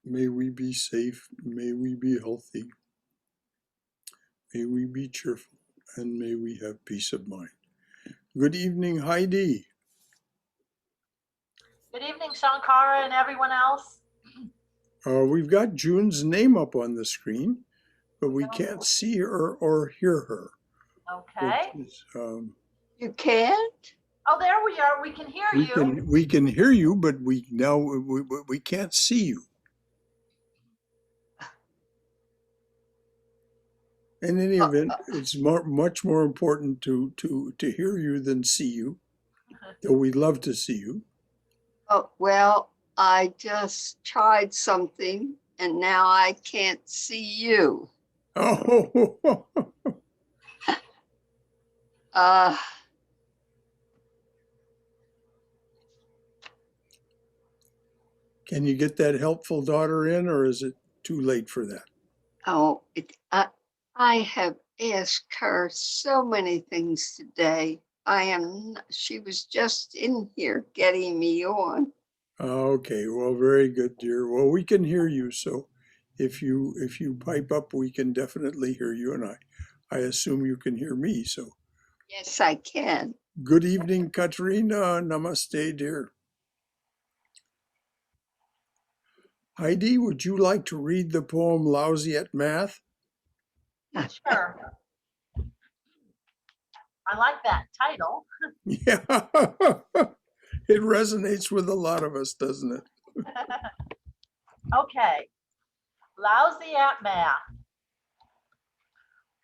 May we be safe. May we be healthy. May we be cheerful. And may we have peace of mind. Good evening, Heidi. Good evening, Shankara and everyone else. We've got June's name up on the screen, but we can't see her or hear her. Okay. You can't? Oh, there we are. We can hear you. We can hear you, but we can't see you. In any event, it's much more important to hear you than see you, though we'd love to see you. Oh, well, I just tried something and now I can't see you. Oh, can you get that helpful daughter in, or is it too late for that? Oh, I have asked her so many things today. She was just in here getting me on. Okay, well, very good, dear. Well, we can hear you, so if you pipe up, we can definitely hear you, and I assume you can hear me. So, Yes, I can. good evening, Katrina. Namaste, dear. Heidi, would you like to read the poem "Lousy at Math"? Sure. I like that title. Yeah, it resonates with a lot of us, doesn't it? Okay. Lousy at math.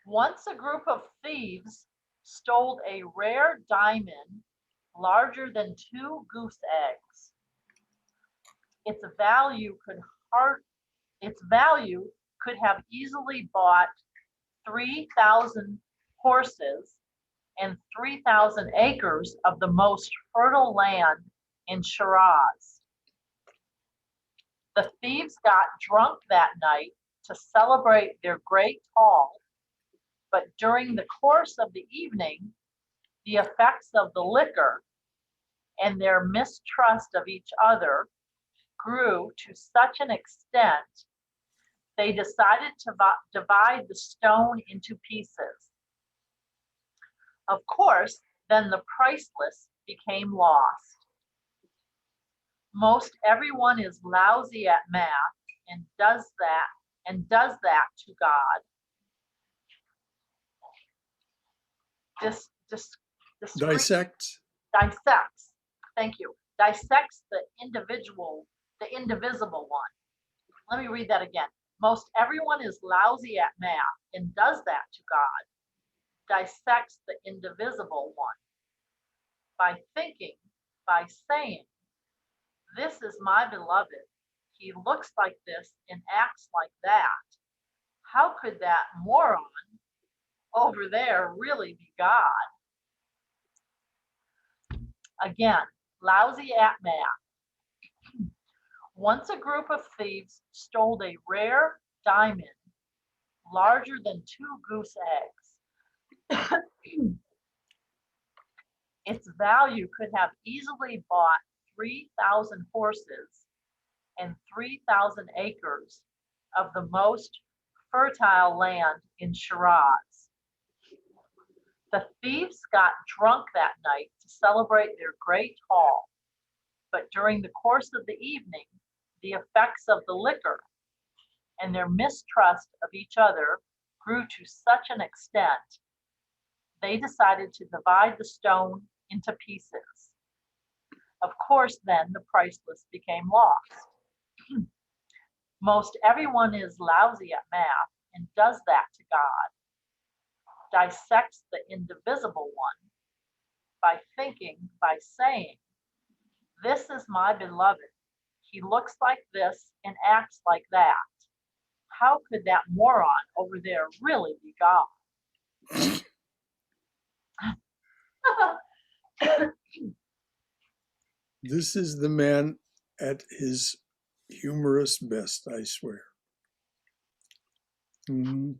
Once a group of thieves stole a rare diamond larger than 2 goose eggs. Its value could have easily bought 3,000 horses and 3,000 acres of the most fertile land in Shiraz. The thieves got drunk that night to celebrate their great haul, but during the course of the evening, the effects of the liquor and their mistrust of each other grew to such an extent they decided to divide the stone into pieces. Of course, then the priceless became lost. Most everyone is lousy at math and does that to God. Dissects. Thank you. Dissects the indivisible one. Let me read that again. Most everyone is lousy at math and does that to God. Dissects the indivisible one. By thinking, by saying, this is my beloved. He looks like this and acts like that. How could that moron over there really be God? Again, lousy at math. Once a group of thieves stole a rare diamond larger than 2 goose eggs. Its value could have easily bought 3,000 horses and 3,000 acres of the most fertile land in Shiraz. The thieves got drunk that night to celebrate their great haul, but during the course of the evening, the effects of the liquor and their mistrust of each other grew to such an extent, they decided to divide the stone into pieces. Of course, then the priceless became lost. Most everyone is lousy at math and does that to God. Dissects the indivisible one by thinking, by saying, this is my beloved. He looks like this and acts like that. How could that moron over there really be God? This is the man at his humorous best, I swear. Mm-hmm.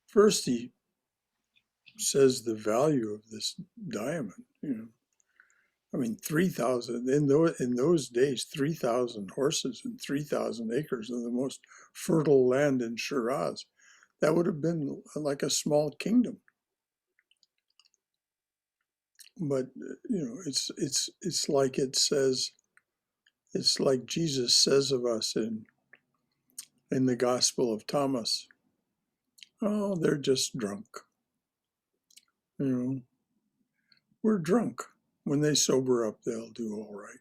First, he says the value of this diamond. I mean, 3,000 in those days, 3,000 horses and 3,000 acres of the most fertile land in Shiraz. That would have been like a small kingdom. But it's like it says, it's like Jesus says of us in the Gospel of Thomas. Oh, they're just drunk. We're drunk. When they sober up, they'll do all right.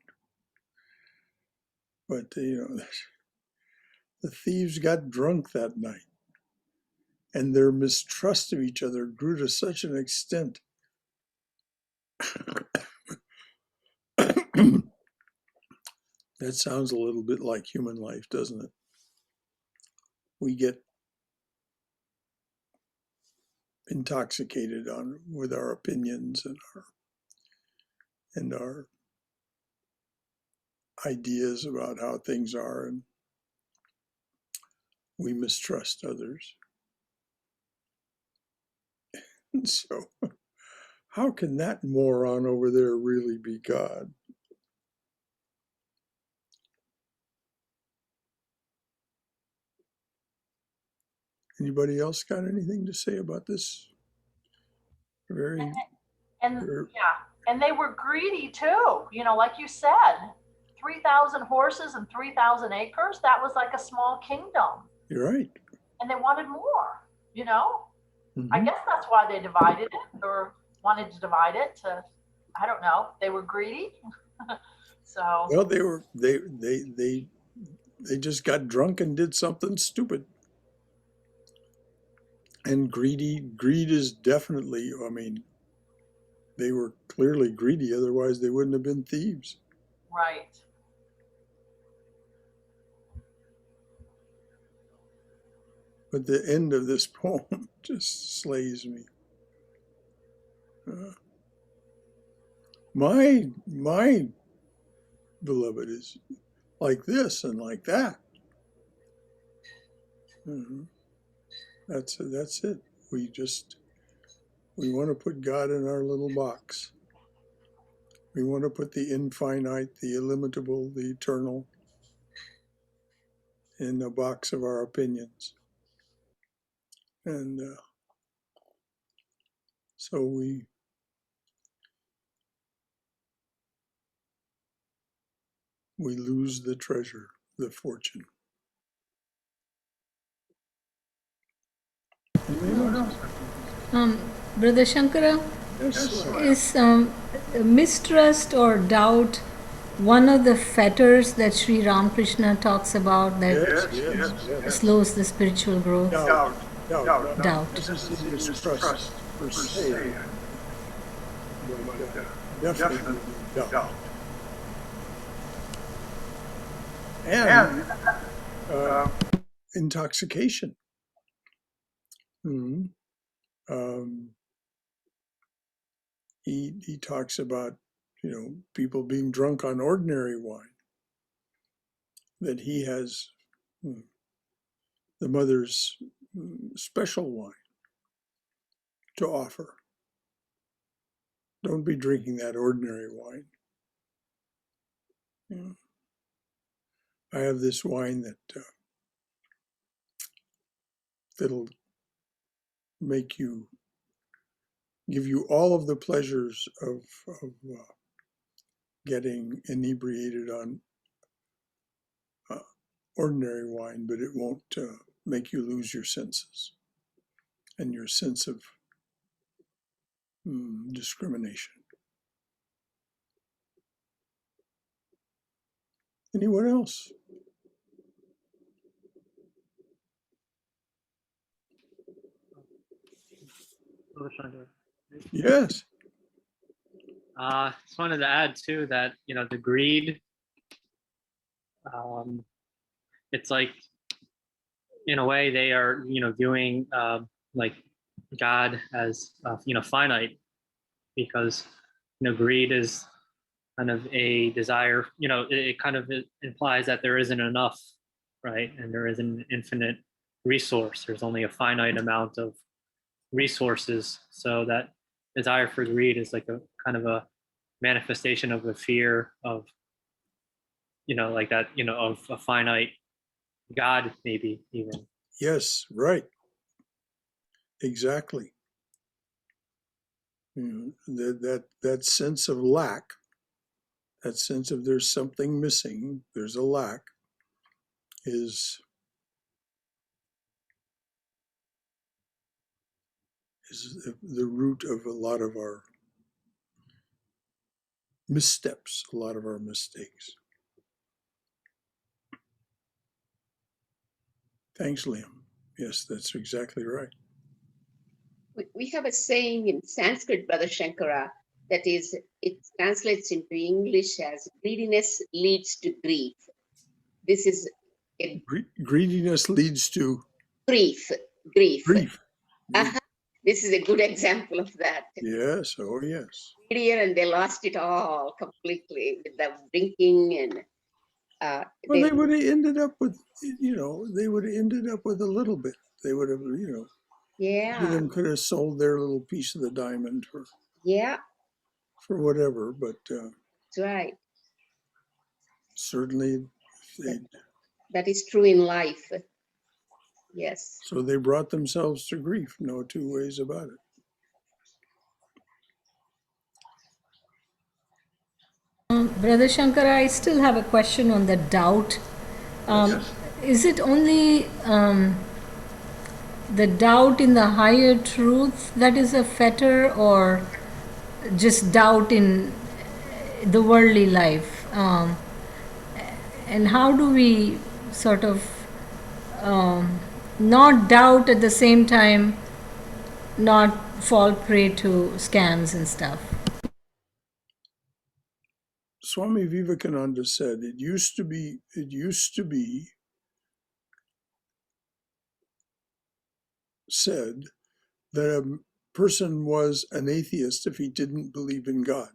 But the thieves got drunk that night, and their mistrust of each other grew to such an extent that sounds a little bit like human life, doesn't it? We get intoxicated with our opinions and our ideas about how things are, and we mistrust others. And so, how can that moron over there really be God? Anybody else got anything to say about this? Very, And yeah, and they were greedy too. Like you said, 3,000 horses and 3,000 acres. That was like a small kingdom. You're right. And they wanted more. I guess that's why they divided it, or wanted to divide it. I don't know. They were greedy. So. Well, they just got drunk and did something stupid. And greed is definitely, I mean, they were clearly greedy, otherwise they wouldn't have been thieves. Right. But the end of this poem just slays me. My beloved is like this and like that. That's it. We want to put God in our little box. We want to put the infinite, the illimitable, the eternal in a box of our opinions. And so we lose the treasure, the fortune. Brother Shankara, is mistrust or doubt one of the fetters that Sri Ramakrishna talks about that slows the spiritual growth? Doubt. This is mistrust per se, but definitely doubt. And intoxication. He talks about, people being drunk on ordinary wine, that he has the mother's special wine to offer. Don't be drinking that ordinary wine. I have this wine that'll give you all of the pleasures of getting inebriated on ordinary wine, but it won't make you lose your senses and your sense of discrimination. Anyone else? Yes. Just wanted to add too that the greed. It's like, in a way, they are viewing like God as finite, because greed is kind of a desire. It kind of implies that there isn't enough, right? And there isn't an infinite resource. There's only a finite amount of resources. So that desire for greed is like a kind of a manifestation of the fear of, like that, of a finite God, maybe even. Yes, right. Exactly. That sense of lack, that sense of there's something missing, there's a lack, is the root of a lot of our missteps, a lot of our mistakes. Thanks, Liam. Yes, that's exactly right. We have a saying in Sanskrit, Brother Shankara, that is, it translates into English as greediness leads to grief. This is a Greediness leads to grief. grief. This is a good example of that. Yes, oh yes. Greedier, and they lost it all completely with the drinking and Well, they would have ended up with, they would have ended up with a little bit. They would have, yeah, them could have sold their little piece of the diamond yeah, for whatever, but that's right. certainly they. That is true in life. Yes. So they brought themselves to grief. No two ways about it. Brother Shankar, I still have a question on the doubt. Is it only the doubt in the higher truth that is a fetter, or just doubt in the worldly life? And how do we sort of not doubt at the same time, not fall prey to scams and stuff? Swami Vivekananda said it used to be said that a person was an atheist if he didn't believe in God.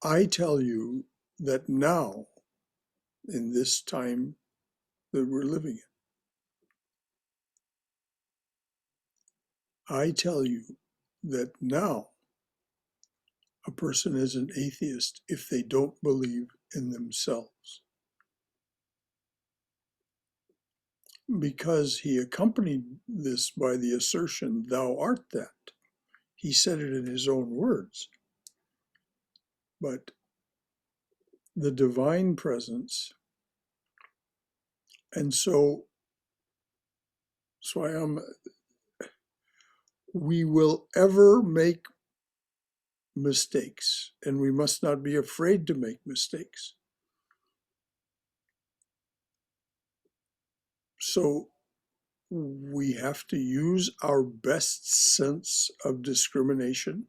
I tell you that now, in this time that we're living in, I tell you that now a person is an atheist if they don't believe in themselves. Because he accompanied this by the assertion, "Thou art that." He said it in his own words. But the divine presence, and so Swayam, we will ever make mistakes, and we must not be afraid to make mistakes. So we have to use our best sense of discrimination.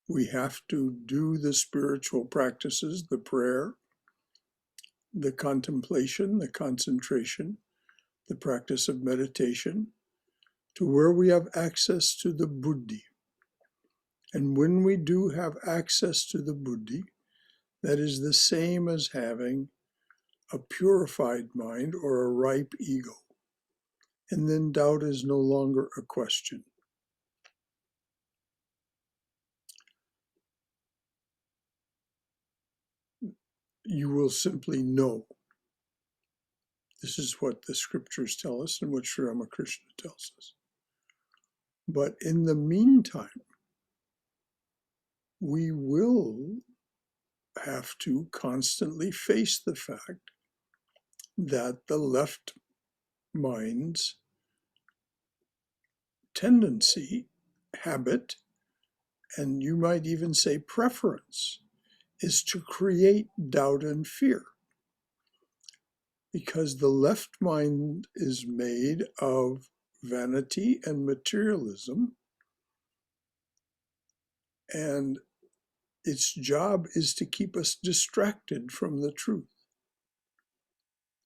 We have to do the spiritual practices, the prayer, the contemplation, the concentration, the practice of meditation, to where we have access to the buddhi. And when we do have access to the buddhi, that is the same as having a purified mind or a ripe ego. And then doubt is no longer a question. You will simply know. This is what the scriptures tell us and what Sri Ramakrishna tells us. But in the meantime, we will have to constantly face the fact that the left mind's tendency, habit, and you might even say preference, is to create doubt and fear. Because the left mind is made of vanity and materialism, and its job is to keep us distracted from the truth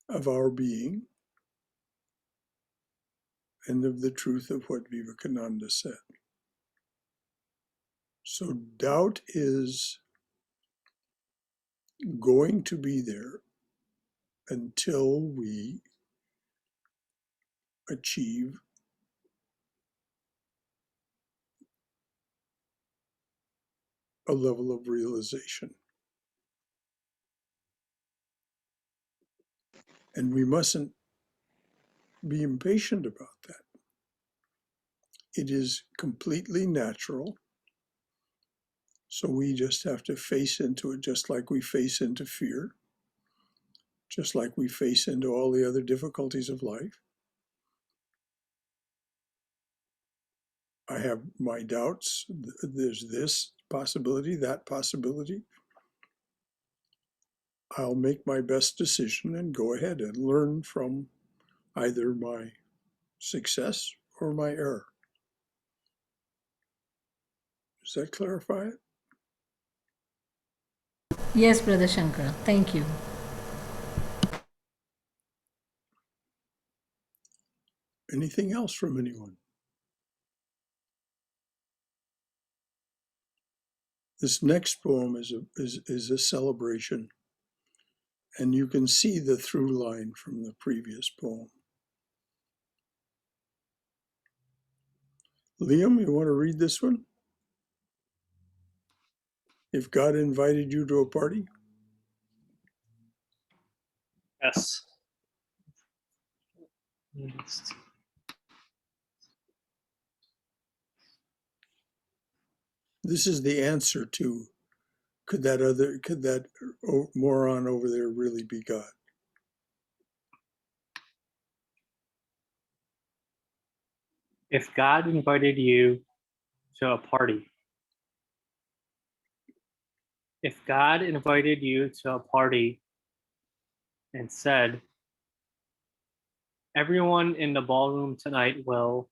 of our being and of the truth of what Vivekananda said. So doubt is going to be there until we achieve a level of realization. And we mustn't be impatient about that. It is completely natural. So we just have to face into it, just like we face into fear, just like we face into all the other difficulties of life. I have my doubts. There's this possibility, that possibility. I'll make my best decision and go ahead and learn from either my success or my error. Does that clarify it? Yes, Brother Shankara. Thank you. Anything else from anyone? This next poem is a celebration, and you can see the through line from the previous poem. Liam, you want to read this one? If God invited you to a party? Yes. This is the answer to, could that moron over there really be God? If God invited you to a party, if God invited you to a party and said, everyone in the ballroom tonight will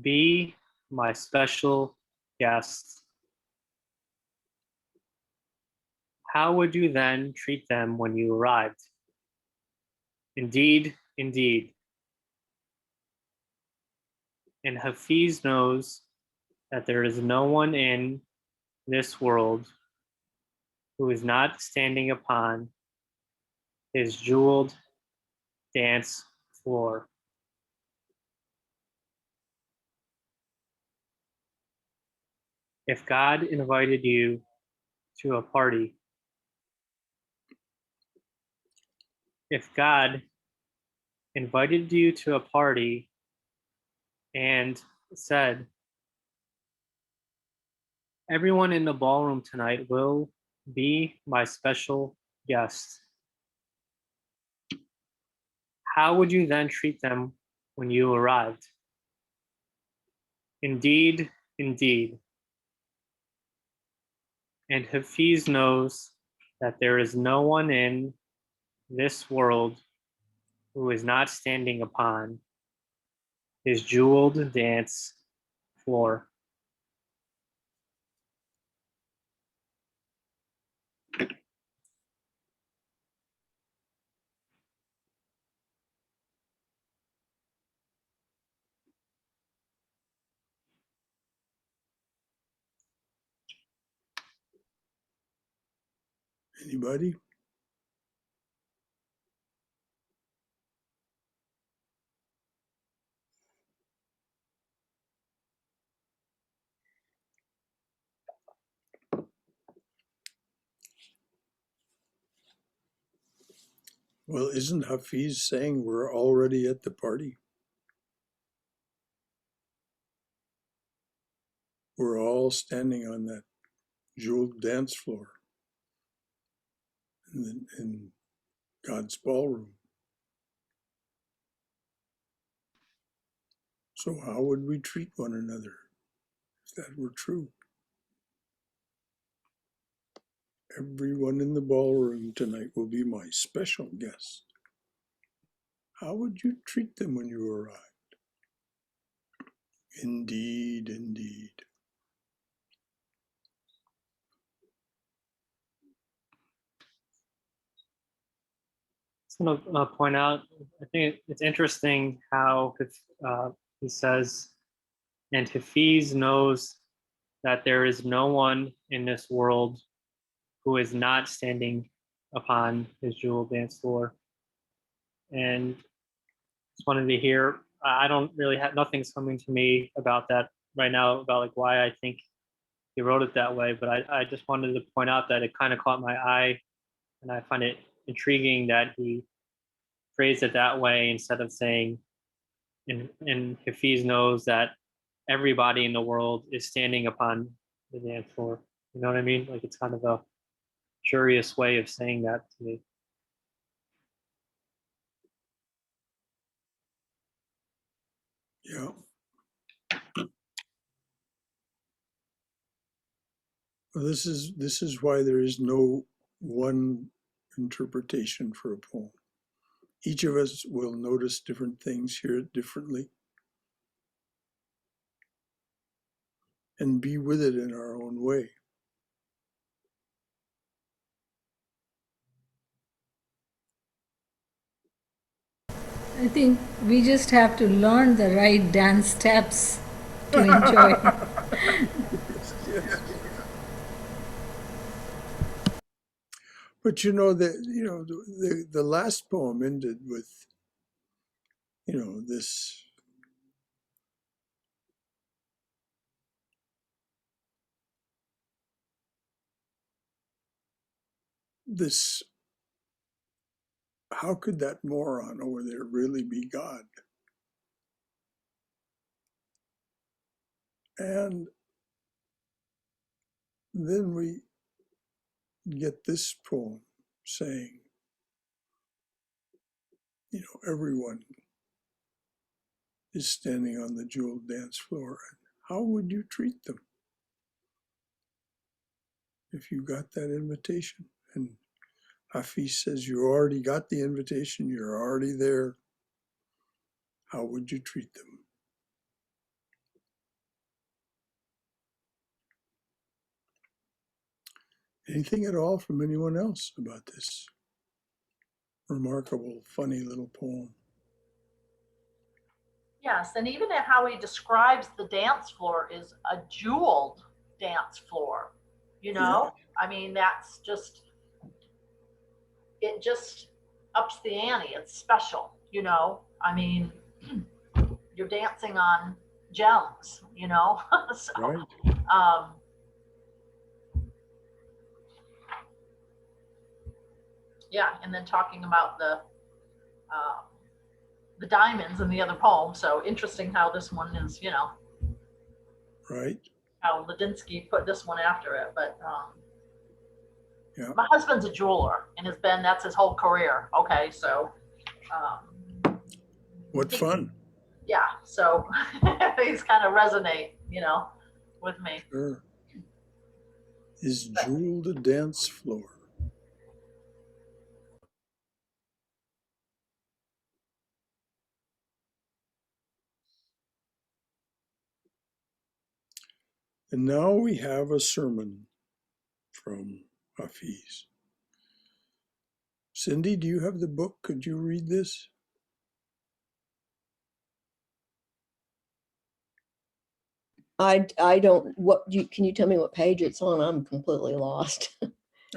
be my special guest, how would you then treat them when you arrived? Indeed, indeed. And Hafiz knows that there is no one in this world who is not standing upon his jeweled dance floor. If God invited you to a party, if God invited you to a party and said, everyone in the ballroom tonight will be my special guest, how would you then treat them when you arrived? Indeed, indeed. And Hafiz knows that there is no one in this world who is not standing upon his jeweled dance floor. Anybody? Well, isn't Hafiz saying we're already at the party? We're all standing on that jeweled dance floor in God's ballroom. So how would we treat one another if that were true? Everyone in the ballroom tonight will be my special guest. How would you treat them when you arrived? Indeed, indeed. I just want to point out, I think it's interesting how he says, and Hafiz knows that there is no one in this world who is not standing upon his jewel dance floor. And just wanted to hear I don't really have, nothing's coming to me about that right now, about like why I think he wrote it that way. But I just wanted to point out that it kind of caught my eye, and I find it intriguing that he phrased it that way instead of saying, and Hafiz knows that everybody in the world is standing upon the dance floor. You know what I mean? Like it's kind of a curious way of saying that to me. Yeah. Well, this is why there is no one interpretation for a poem. Each of us will notice different things, hear it differently, and be with it in our own way. I think we just have to learn the right dance steps to enjoy it. Yes. But you know that the last poem ended with this this how could that moron over there really be God? And then we get this poem saying, everyone is standing on the jeweled dance floor. And how would you treat them if you got that invitation? And Hafiz says, you already got the invitation, you're already there. How would you treat them? Anything at all from anyone else about this remarkable, funny little poem? Yes, and even in how he describes the dance floor is a jeweled dance floor, Yeah. I mean, that's just, it just ups the ante. It's special, I mean, you're dancing on gems, so, Right. yeah, and then talking about the diamonds in the other poem. So interesting how this one is, Right. how Ladinsky put this one after it. But Yeah. my husband's a jeweler and that's his whole career. Okay, so What fun. yeah, so these kind of resonate, with me. Sure. Is jeweled a dance floor? And now we have a sermon from Hafiz. Cindy, do you have the book? Could you read this? I don't, can you tell me what page it's on? I'm completely lost.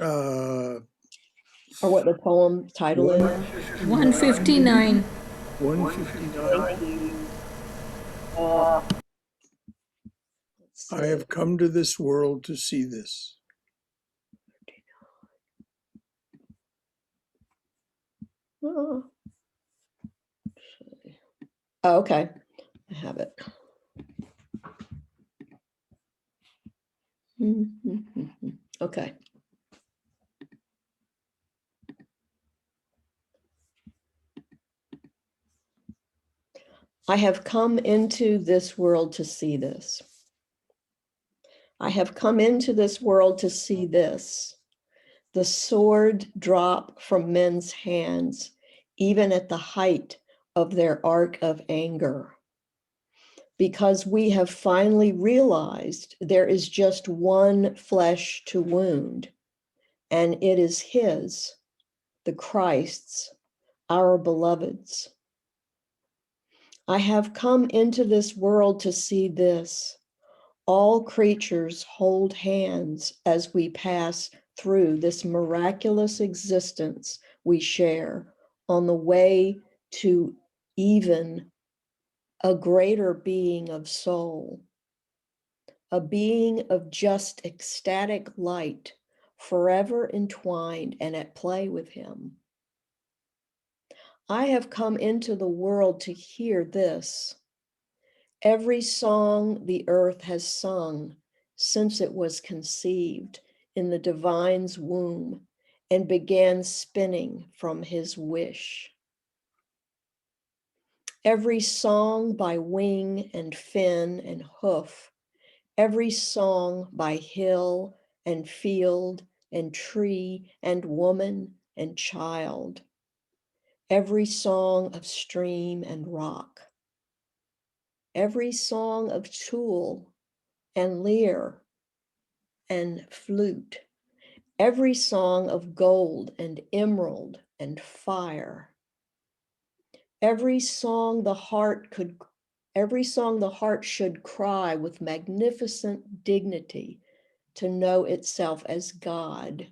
Uh, Or what the poem title is? 159. 159. Let's I have come to this world to see this. Oh, okay, I have it. Okay. I have come into this world to see this. I have come into this world to see this. The sword drop from men's hands, even at the height of their arc of anger. Because we have finally realized there is just one flesh to wound, and it is his, the Christ's, our beloved's. I have come into this world to see this. All creatures hold hands as we pass through this miraculous existence we share on the way to even a greater being of soul, a being of just ecstatic light, forever entwined and at play with him. I have come into the world to hear this. Every song the earth has sung since it was conceived in the divine's womb and began spinning from his wish. Every song by wing and fin and hoof, every song by hill and field and tree and woman and child, every song of stream and rock, every song of tool and lyre and flute, every song of gold and emerald and fire, every song the heart should cry with magnificent dignity to know itself as God.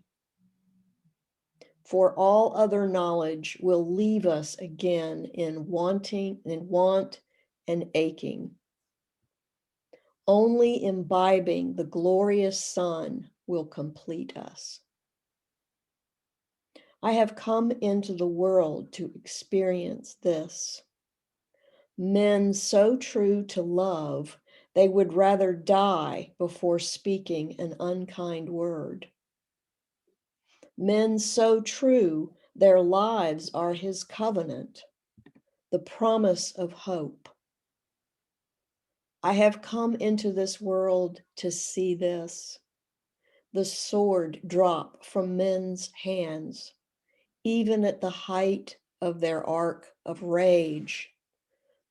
For all other knowledge will leave us again in want and aching. Only imbibing the glorious sun will complete us. I have come into the world to experience this. Men so true to love, they would rather die before speaking an unkind word. Men so true, their lives are his covenant, the promise of hope. I have come into this world to see this, the sword drop from men's hands, even at the height of their arc of rage,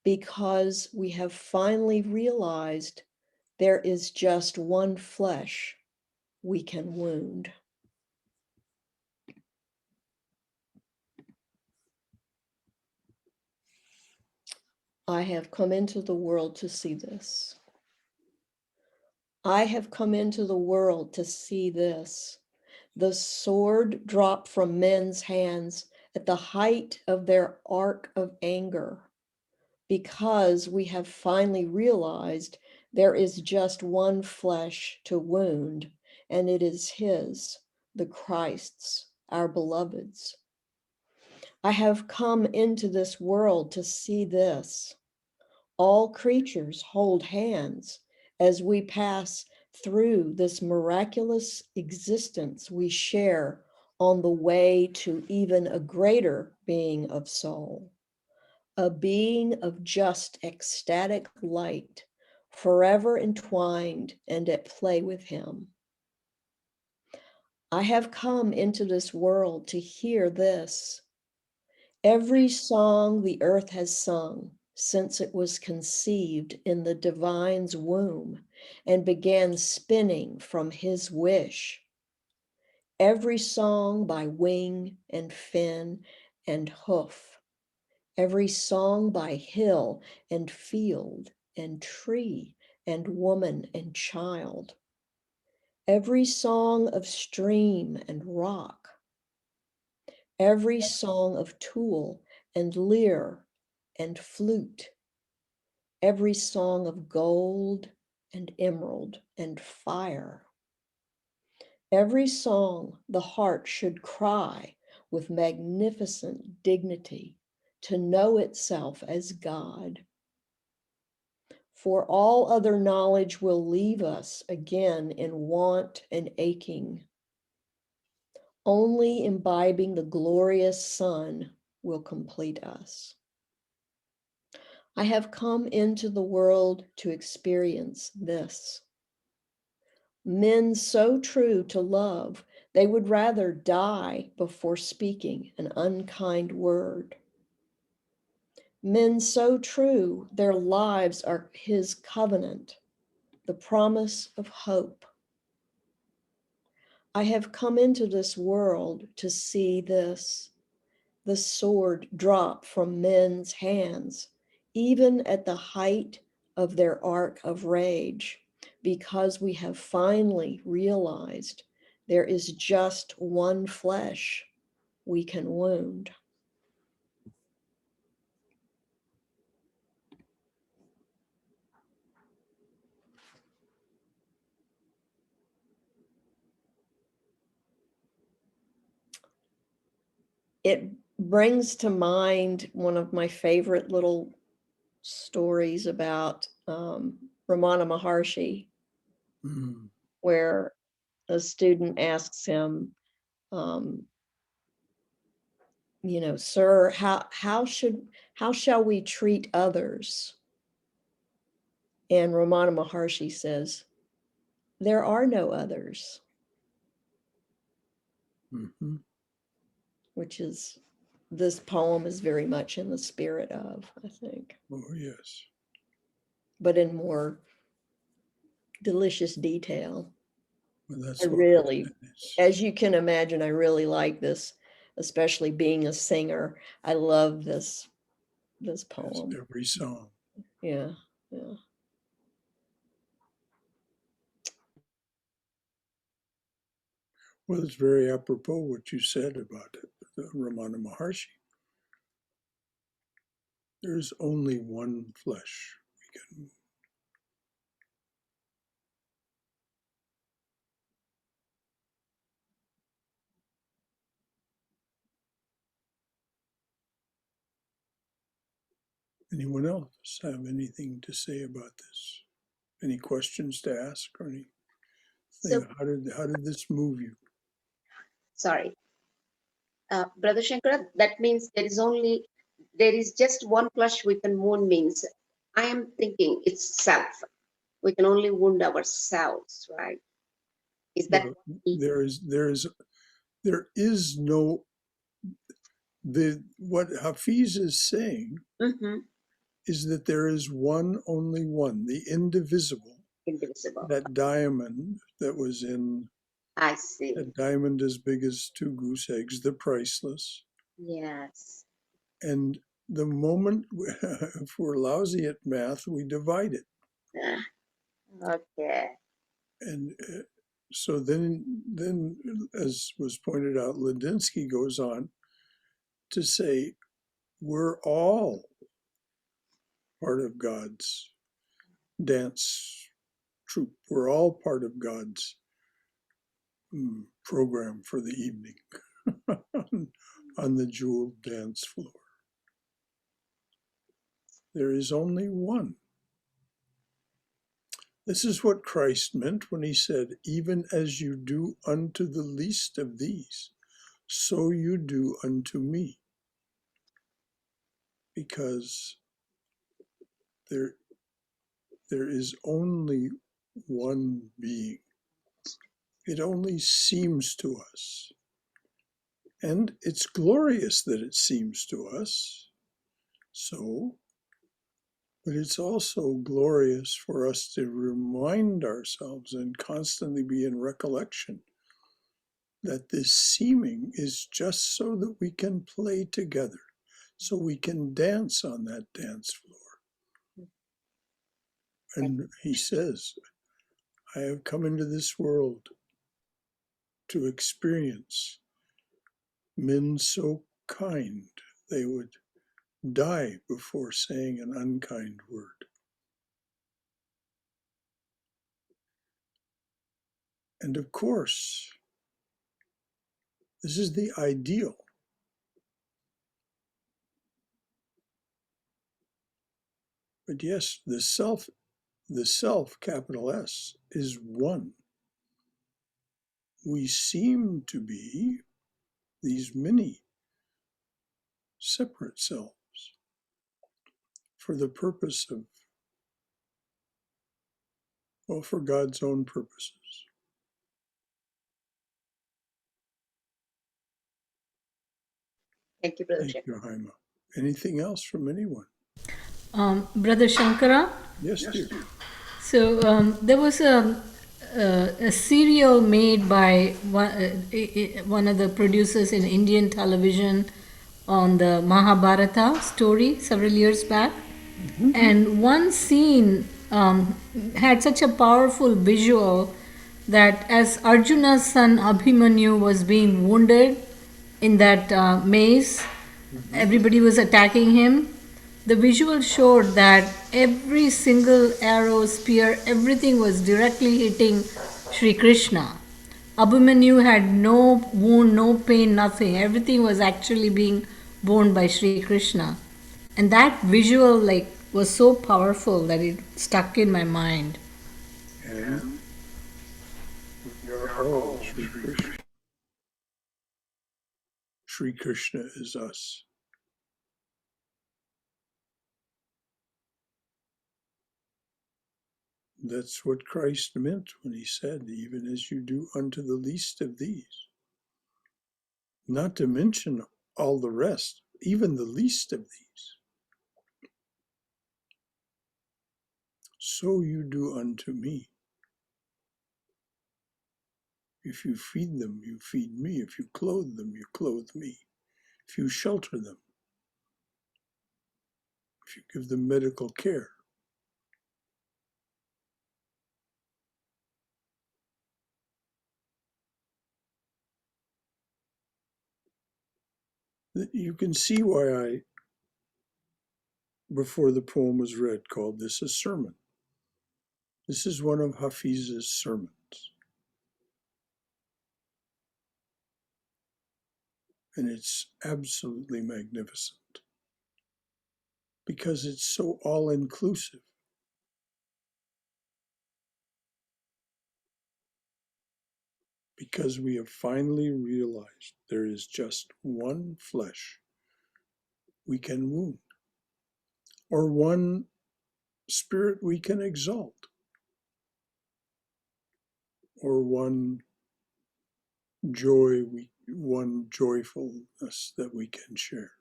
because we have finally realized there is just one flesh we can wound. I have come into the world to see this. I have come into the world to see this. The sword drop from men's hands at the height of their arc of anger, because we have finally realized there is just one flesh to wound, and it is his, the Christ's, our beloved's. I have come into this world to see this. All creatures hold hands as we pass through this miraculous existence we share on the way to even a greater being of soul, a being of just ecstatic light, forever entwined and at play with him. I have come into this world to hear this. Every song the earth has sung since it was conceived in the divine's womb and began spinning from his wish. Every song by wing and fin and hoof, every song by hill and field and tree and woman and child, every song of stream and rock, every song of tool and lyre and flute, every song of gold and emerald and fire, every song the heart should cry with magnificent dignity to know itself as God. For all other knowledge will leave us again in want and aching. Only imbibing the glorious sun will complete us. I have come into the world to experience this. Men so true to love, they would rather die before speaking an unkind word. Men so true, their lives are his covenant, the promise of hope. I have come into this world to see this, the sword drop from men's hands, even at the height of their arc of rage, because we have finally realized there is just one flesh we can wound. it brings to mind one of my favorite little stories about Ramana Maharshi, Mm. where a student asks him, sir, how shall we treat others? And Ramana Maharshi says, there are no others, Mm-hmm. which is, this poem is very much in the spirit of, I think, Oh, yes. but in more delicious detail. Well, that's I what really, it's, as you can imagine, I really like this, especially being a singer. I love this it's poem. every song. Yeah, yeah. Well, it's very apropos what you said about it, Ramana Maharshi. There's only one flesh. We can. Anyone else have anything to say about this? Any questions to ask or anything? So, How did this move you? sorry, Brother Shankara, that means there is just one flush we can wound means I am thinking it's self. We can only wound ourselves, right? Is that Well, there is no what Hafiz is saying Mhm. is that there is one, only one, the indivisible, Indivisible? that diamond that was in I see. a diamond as big as 2 goose eggs, the priceless. Yes. And the moment, if we're lousy at math, we divide it. Okay. And so then, as was pointed out, Ladinsky goes on to say, we're all part of God's dance troupe. We're all part of God's program for the evening on the jeweled dance floor. There is only one. This is what Christ meant when he said, even as you do unto the least of these, so you do unto me. Because there is only one being. It only seems to us. And it's glorious that it seems to us. So, but it's also glorious for us to remind ourselves and constantly be in recollection that this seeming is just so that we can play together, so we can dance on that dance floor. And he says, I have come into this world to experience men so kind they would die before saying an unkind word. And of course, this is the ideal. But yes, the self, capital S, is one. We seem to be these many separate selves for the purpose of, well, for God's own purposes. Thank you, Brother Thank Shankara. you, Haima. Anything else from anyone? Brother Shankara, Yes, dear. so there was a serial made by one of the producers in Indian television on the Mahabharata story several years back. And one scene had such a powerful visual that as Arjuna's son Abhimanyu was being wounded in that maze, everybody was attacking him. The visual showed that every single arrow, spear, everything was directly hitting Sri Krishna. Abhimanyu had no wound, no pain, nothing. Everything was actually being borne by Sri Krishna. And that visual was so powerful that it stuck in my mind. And we are all Sri Krishna. Sri Krishna is us. That's what Christ meant when he said, even as you do unto the least of these. Not to mention all the rest, even the least of these. So you do unto me. If you feed them, you feed me. If you clothe them, you clothe me. If you shelter them, if you give them medical care, you can see why I, before the poem was read, called this a sermon. This is one of Hafiz's sermons. And it's absolutely magnificent because it's so all-inclusive. Because we have finally realized there is just one flesh we can wound, or one spirit we can exalt, or one one joyfulness that we can share.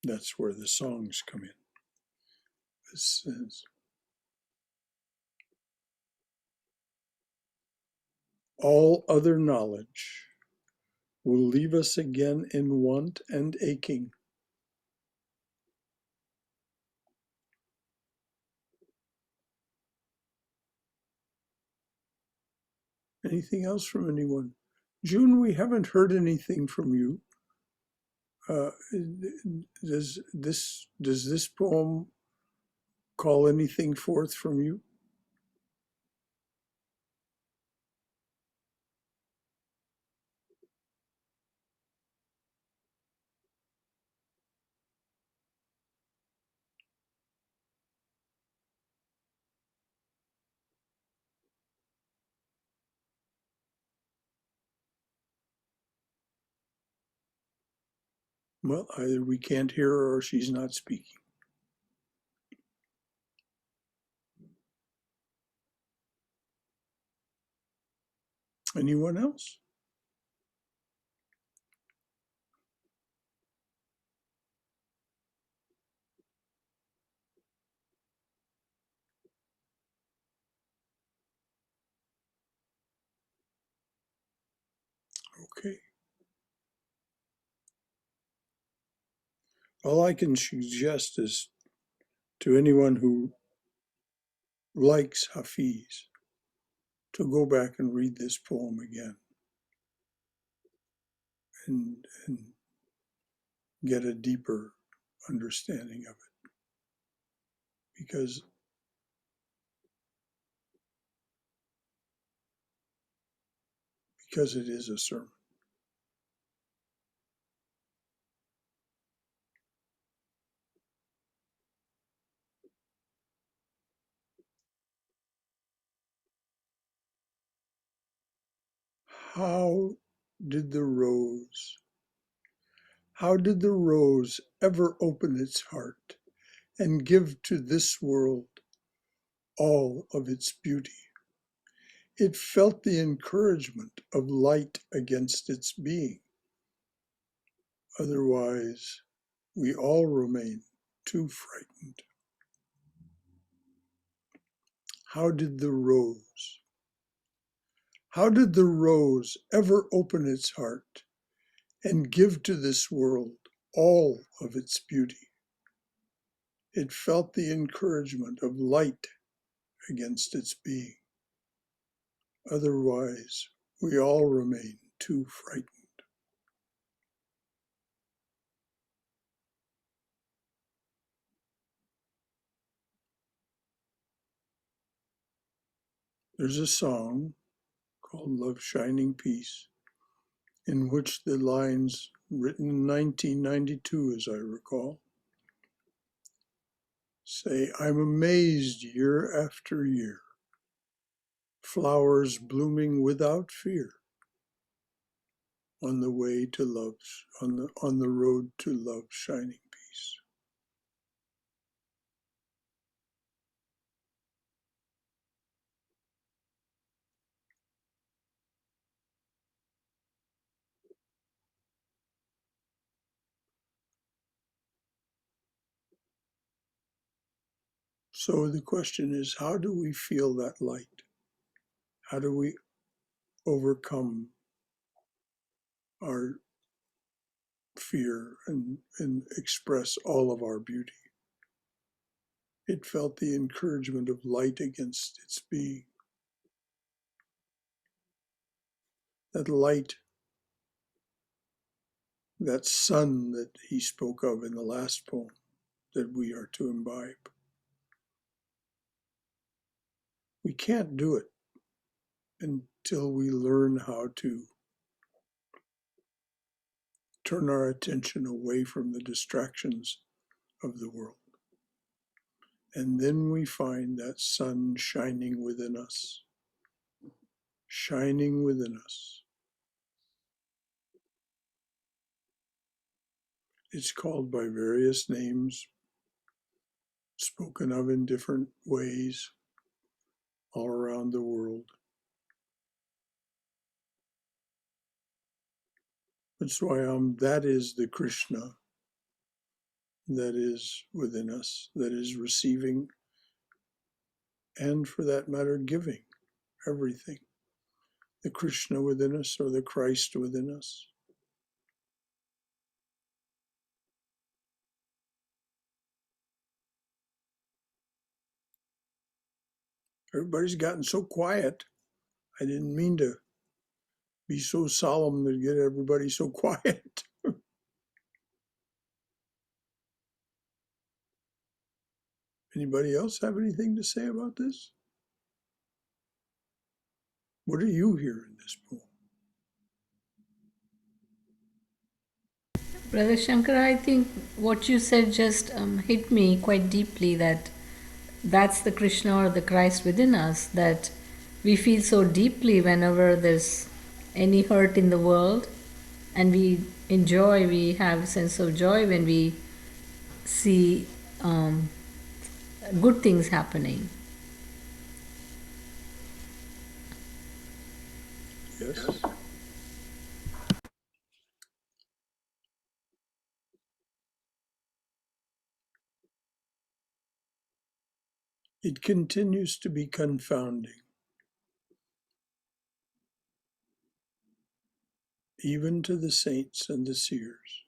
That's where the songs come in. This says, all other knowledge will leave us again in want and aching. Anything else from anyone? June, we haven't heard anything from you. Does this poem call anything forth from you? Well, either we can't hear her or she's not speaking. Anyone else? Okay. All I can suggest is to anyone who likes Hafiz to go back and read this poem again and get a deeper understanding of it. Because it is a sermon. How did the rose, how did the rose ever open its heart and give to this world all of its beauty? It felt the encouragement of light against its being. Otherwise, we all remain too frightened. How did the rose ever open its heart and give to this world all of its beauty? It felt the encouragement of light against its being. Otherwise, we all remain too frightened. There's a song called Love Shining Peace, in which the lines written in 1992, as I recall, say, I'm amazed year after year, flowers blooming without fear on the way to love, on the road to love shining peace. So the question is, how do we feel that light? How do we overcome our fear and express all of our beauty? It felt the encouragement of light against its being. That light, that sun that he spoke of in the last poem, that we are to imbibe. We can't do it until we learn how to turn our attention away from the distractions of the world. And then we find that sun shining within us, shining within us. It's called by various names, spoken of in different ways all around the world. That's why that is the Krishna that is within us, that is receiving, and for that matter, giving everything. The Krishna within us, or the Christ within us. Everybody's gotten so quiet. I didn't mean to be so solemn to get everybody so quiet. Anybody else have anything to say about this? What do you hear in this poem? Brother Shankar, I think what you said just hit me quite deeply, that that's the Krishna or the Christ within us, that we feel so deeply whenever there's any hurt in the world, and we have a sense of joy when we see good things happening. Yes? It continues to be confounding, even to the saints and the seers,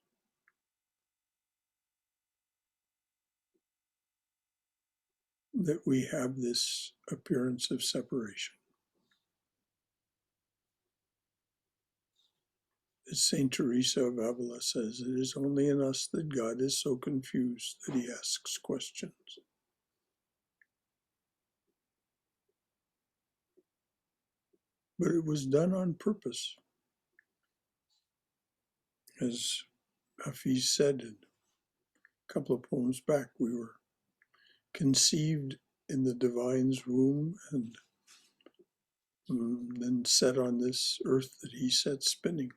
that we have this appearance of separation. As Saint Teresa of Avila says, it is only in us that God is so confused that he asks questions. But it was done on purpose. As Hafiz said in a couple of poems back, we were conceived in the divine's womb and then set on this earth that he set spinning.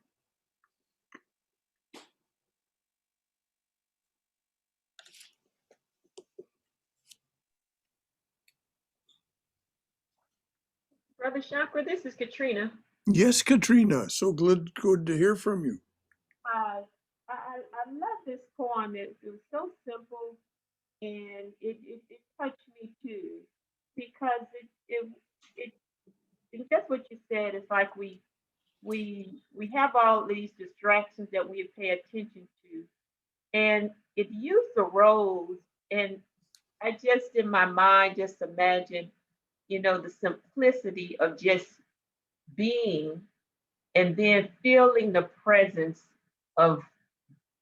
Brother Shankar, this is Katrina. Yes, Katrina, so good to hear from you. I love this poem. It was so simple, and it touched me too, because it it's just what you said. It's like we have all these distractions that we pay attention to, and if youth arose, and I just in my mind just imagine, the simplicity of just being, and then feeling the presence of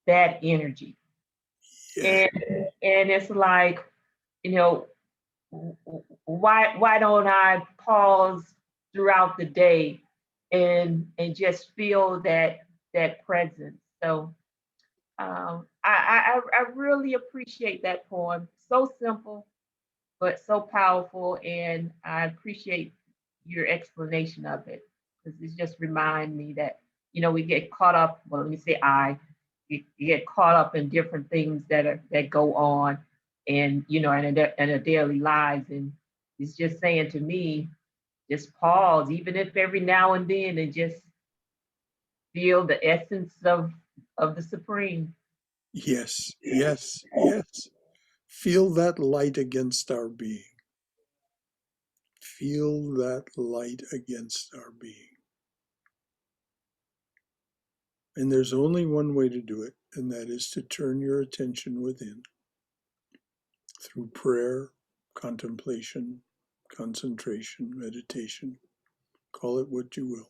that energy. Yeah. And it's like, you know, why don't I pause throughout the day and just feel that presence. So I really appreciate that poem. So simple, but so powerful, and I appreciate your explanation of it because it just remind me that we get caught up. Well, let me say you get caught up in different things that go on, and in our daily lives, and it's just saying to me, just pause, even if every now and then, and just feel the essence of the supreme. Yes, yes, yes. Feel that light against our being. Feel that light against our being. And there's only one way to do it, and that is to turn your attention within through prayer, contemplation, concentration, meditation. Call it what you will.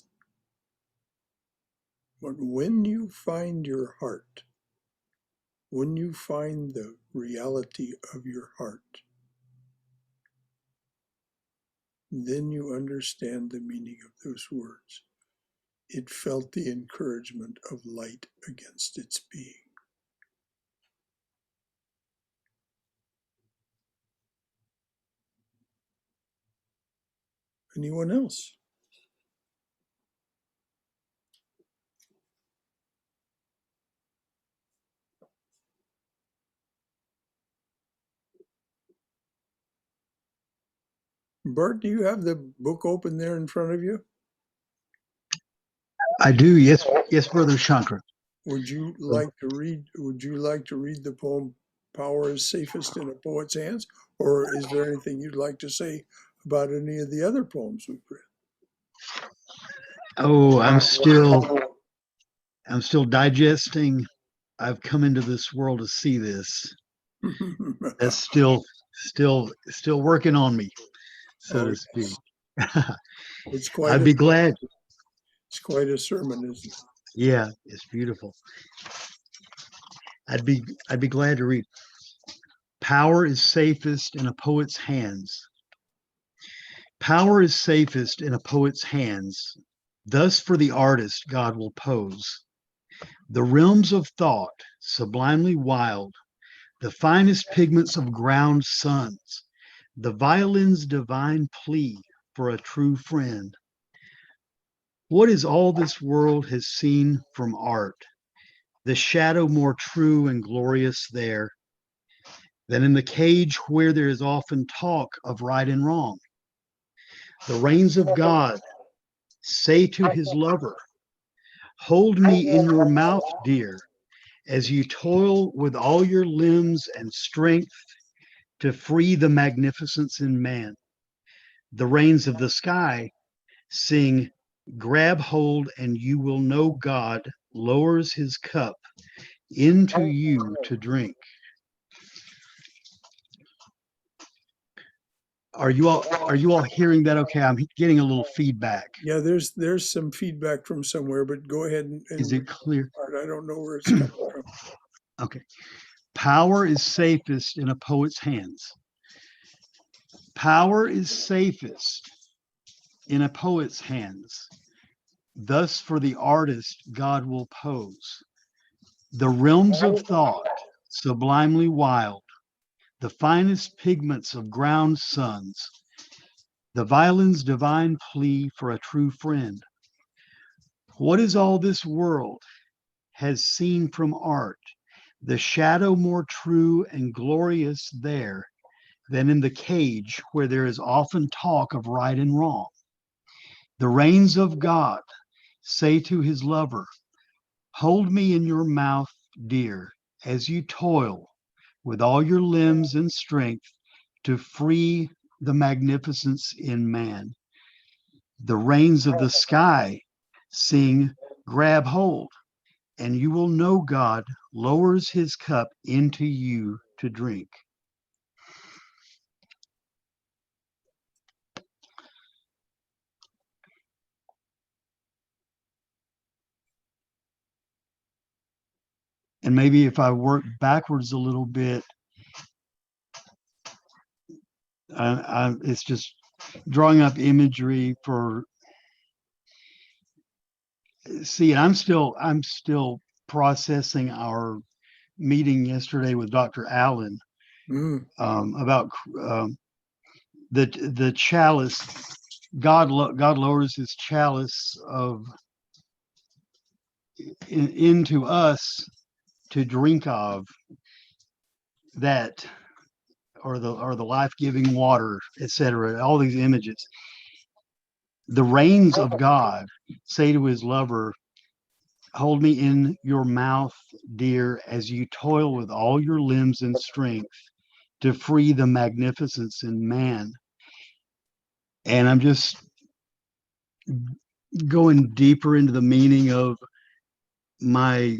But when you find your heart, when you find the reality of your heart, then you understand the meaning of those words. It felt the encouragement of light against its being. Anyone else? Bart, do you have the book open there in front of you? I do, yes, yes, Brother Shankar. Would you like to read the poem Power is Safest in a Poet's Hands? Or is there anything you'd like to say about any of the other poems we've read? Oh, I'm still digesting. I've come into this world to see this. That's still working on me, so Oh, to speak. it's quite I'd be glad. It's quite a sermon, isn't it? Yeah, it's beautiful. I'd be glad to read. Power is safest in a poet's hands. Power is safest in a poet's hands. Thus for the artist God will pose the realms of thought, sublimely wild, the finest pigments of ground suns, the violin's divine plea for a true friend. What is all this world has seen from art? The shadow more true and glorious there than in the cage where there is often talk of right and wrong. The reins of God say to his lover, hold me in your mouth, dear, as you toil with all your limbs and strength to free the magnificence in man. The reins of the sky sing, grab hold and you will know God lowers his cup into you to drink. Are you all hearing that okay? I'm getting a little feedback. Yeah, there's some feedback from somewhere, but go ahead and Is it clear? I don't know where it's coming from. Okay. Power is safest in a poet's hands. Power is safest in a poet's hands. Thus for the artist God will pose the realms of thought, sublimely wild, the finest pigments of ground suns, the violin's divine plea for a true friend. What is all this world has seen from art? The shadow more true and glorious there than in the cage where there is often talk of right and wrong. The reins of God say to his lover, hold me in your mouth, dear, as you toil with all your limbs and strength to free the magnificence in man. The reins of the sky sing, grab hold, and you will know God lowers his cup into you to drink. And maybe if I work backwards a little bit, it's just drawing up imagery for see, I'm still processing our meeting yesterday with Dr. Allen Mm, about the chalice. God lowers his chalice into us to drink of, that or the life-giving water, etc. All these images. The reins of God say to his lover, hold me in your mouth, dear, as you toil with all your limbs and strength to free the magnificence in man. And I'm just going deeper into the meaning of my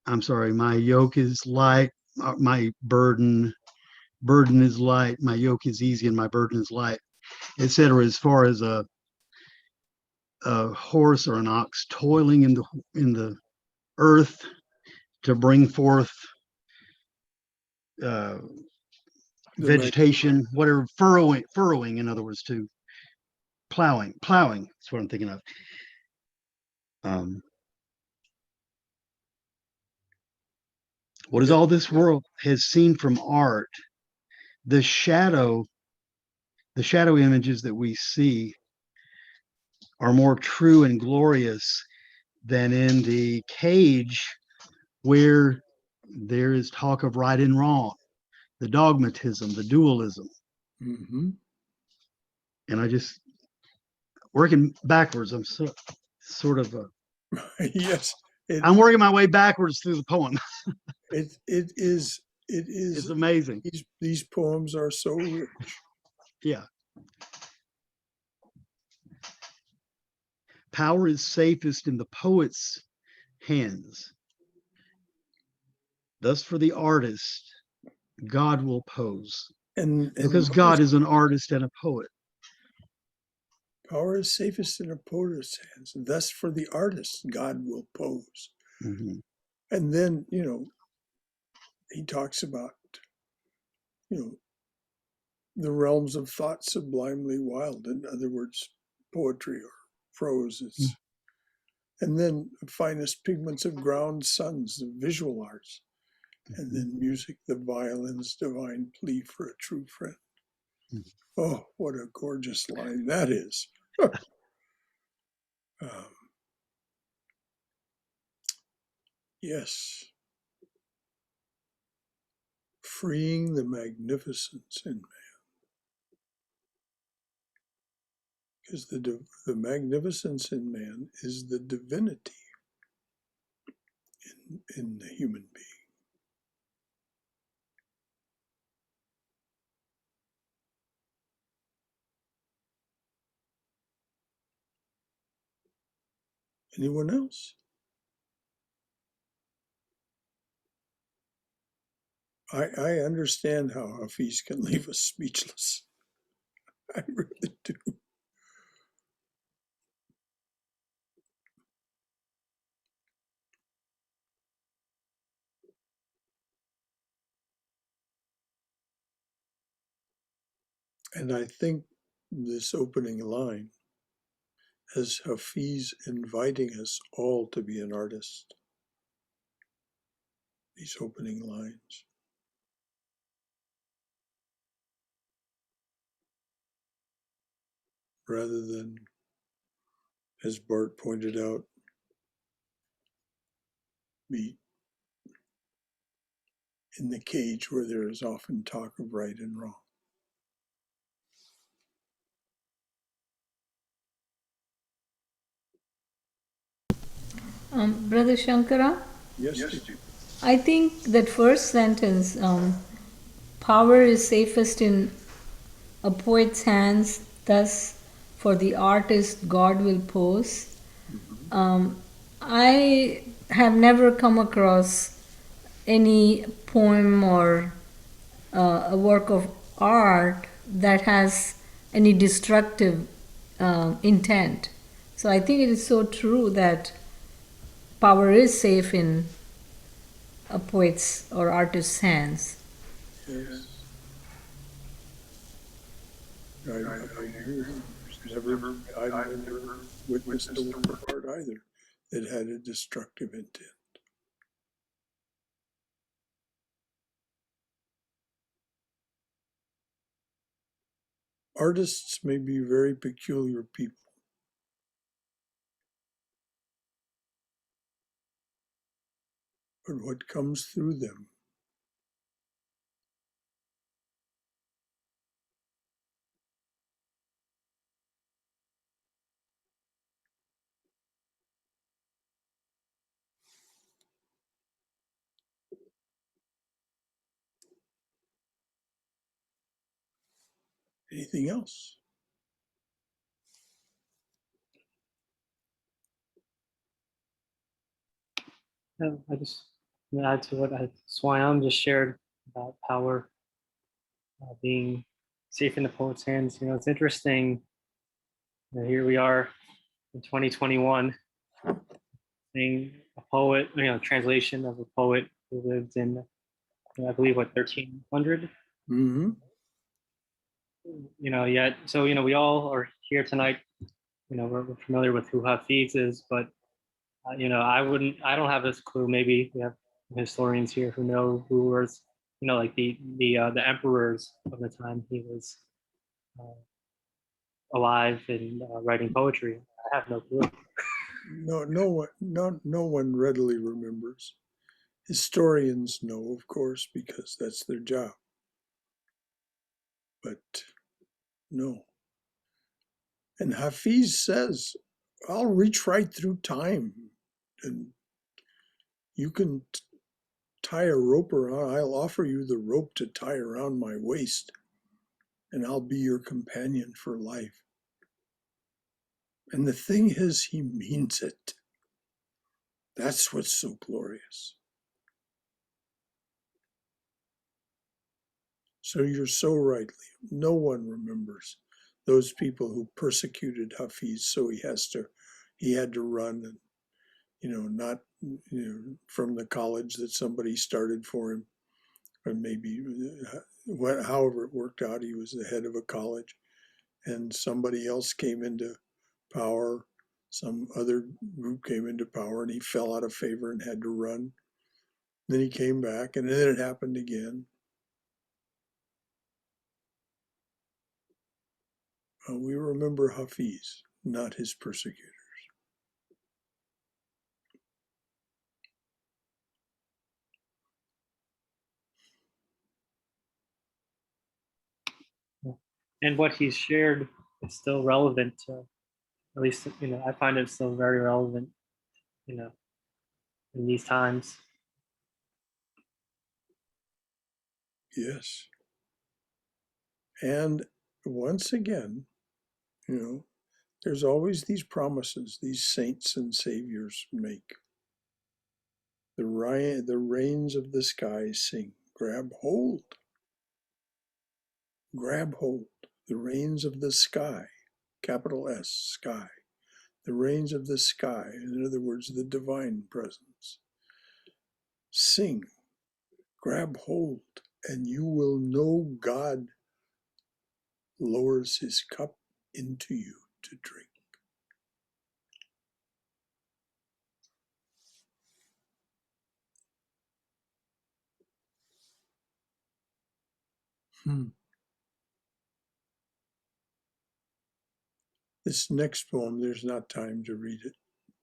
my yoke is light, my burden is light, my yoke is easy and my burden is light, etc. As far as a horse or an ox toiling in the earth to bring forth vegetation, whatever, furrowing, in other words, to plowing. That's what I'm thinking of. What is all this world has seen from art, the shadow images that we see are more true and glorious than in the cage where there is talk of right and wrong, the dogmatism, the dualism. mm-hmm. And I just working backwards. I'm sort of Yes, I'm working my way backwards through the poem. it is It's amazing. these poems are so rich. Yeah. Power is safest in the poet's hands. Thus, for the artist, God will pose. And Because God is an artist and a poet. power is safest in a poet's hands. Thus, for the artist, God will pose. Mm-hmm. And then, he talks about, the realms of thought sublimely wild. In other words, poetry or prose. And then the finest pigments of ground suns, the visual arts. And then music, the violin's divine plea for a true friend. Oh, what a gorgeous line that is. Yes. Freeing the magnificence in man. Because the magnificence in man is the divinity in the human being. Anyone else? I understand how Hafiz can leave us speechless. I really do. And I think this opening line as Hafiz inviting us all to be an artist. These opening lines. Rather than, as Bart pointed out, be in the cage where there is often talk of right and wrong. Brother Shankara, Yes. I think that first sentence, power is safest in a poet's hands, thus for the artist God will pose. I have never come across any poem or a work of art that has any destructive intent. So I think it is so true that power is safe in a poet's or artist's hands. Yes. I agree. I've never witnessed a work of art either that had a destructive intent. Artists may be very peculiar people. But what comes through them anything else? I just add to what Swayam just shared about power being safe in the poet's hands. It's interesting. Here we are in 2021, seeing a poet, translation of a poet who lived in, I believe, 1300. Mm-hmm. Yet, so we all are here tonight. We're familiar with who Hafiz is, but I don't have this clue. Maybe we have historians here who know who was, like the emperors of the time he was alive and writing poetry. I have no clue. No one readily remembers. Historians know, of course, because that's their job. But no. And Hafiz says, I'll reach right through time and you can tie a rope around, I'll offer you the rope to tie around my waist and I'll be your companion for life. And the thing is, he means it. That's what's so glorious. So you're so right, Liam. No one remembers those people who persecuted Hafiz, so he had to run and, not, from the college that somebody started for him, or maybe however it worked out, he was the head of a college and somebody else came into power, some other group came into power and he fell out of favor and had to run. Then he came back and then it happened again. We remember Hafiz, not his persecutors. And what he's shared is still relevant to, at least, I find it still very relevant, in these times. Yes. And once again, there's always these promises these saints and saviors make. The rains of the sky sing, grab hold. Grab hold. The rains of the sky, capital S, sky. The rains of the sky, in other words, the divine presence. Sing, grab hold, and you will know God lowers his cup into you to drink. This next poem, there's not time to read it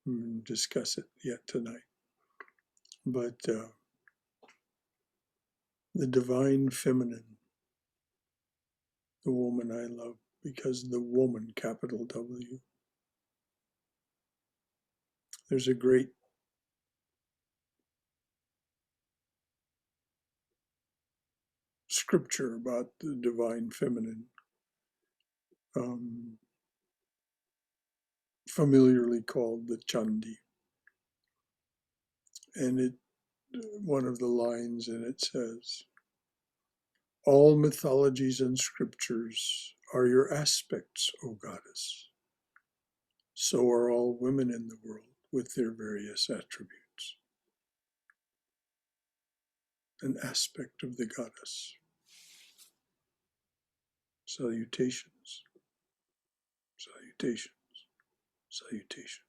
and discuss it yet tonight. But the divine feminine, the woman I love, because the woman, capital W. There's a great scripture about the divine feminine, familiarly called the Chandi. And one of the lines in it says, all mythologies and scriptures are your aspects, O goddess. So are all women in the world with their various attributes. An aspect of the goddess. Salutations. Salutations. Salutations.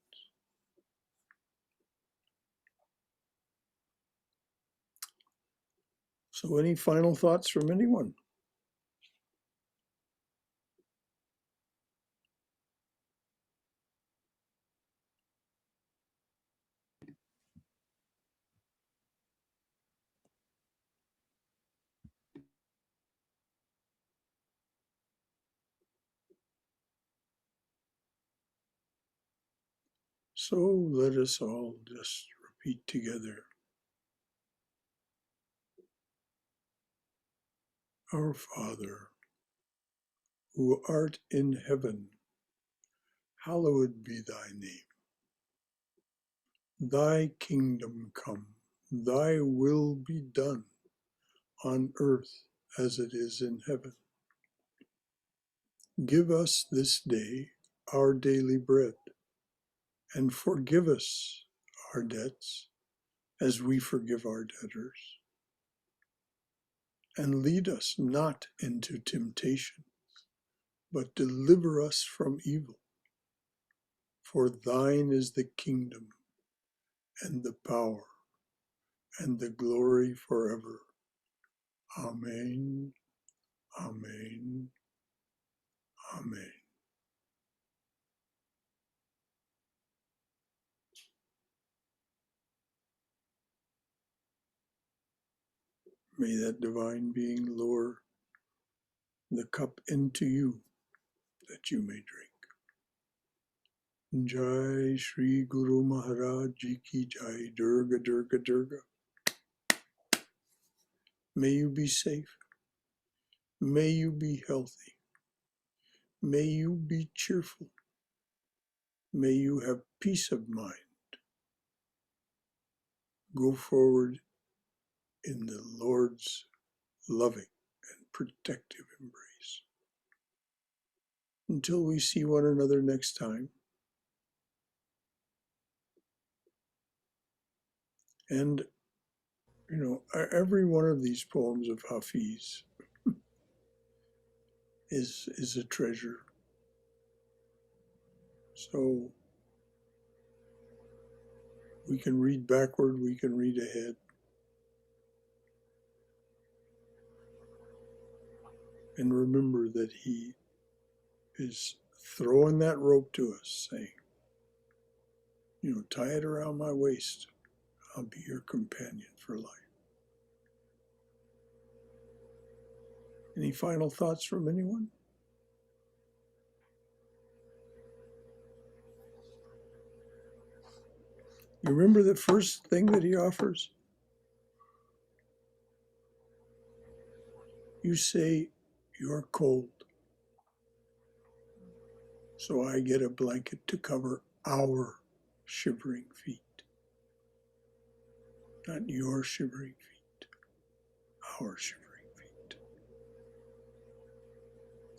So any final thoughts from anyone? So let us all just repeat together. Our Father, who art in heaven, hallowed be thy name. Thy kingdom come, thy will be done on earth as it is in heaven. Give us this day our daily bread, and forgive us our debts as we forgive our debtors. And lead us not into temptation, but deliver us from evil. For thine is the kingdom, and the power, and the glory forever. Amen, amen, amen. May that divine being lower the cup into you, that you may drink. Jai Shri Guru Maharaj Ji Ki Jai, Durga Durga Durga. May you be safe. May you be healthy. May you be cheerful. May you have peace of mind. Go forward in the Lord's loving and protective embrace. Until we see one another next time. And, every one of these poems of Hafiz is a treasure. So we can read backward, we can read ahead. And remember that he is throwing that rope to us, saying, tie it around my waist. I'll be your companion for life. Any final thoughts from anyone? You remember the first thing that he offers? You say, you're cold. So I get a blanket to cover our shivering feet. Not your shivering feet, our shivering feet.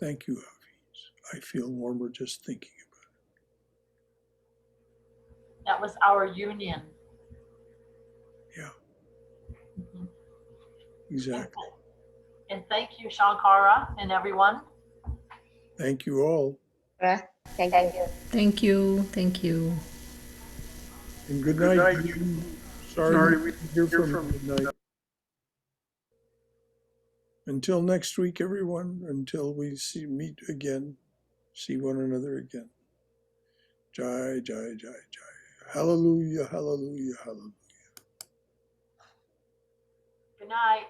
Thank you, Hafiz. I feel warmer just thinking about it. That was our union. Yeah, Mhm. exactly. And thank you, Shankara and everyone. Thank you all. Thank you. Thank you. Thank you. And good night. Sorry we didn't hear from you tonight. Until next week, everyone, until we meet again, see one another again. Jai, Jai, Jai, Jai. Hallelujah, hallelujah, hallelujah. Good night.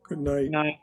Good night. Good night.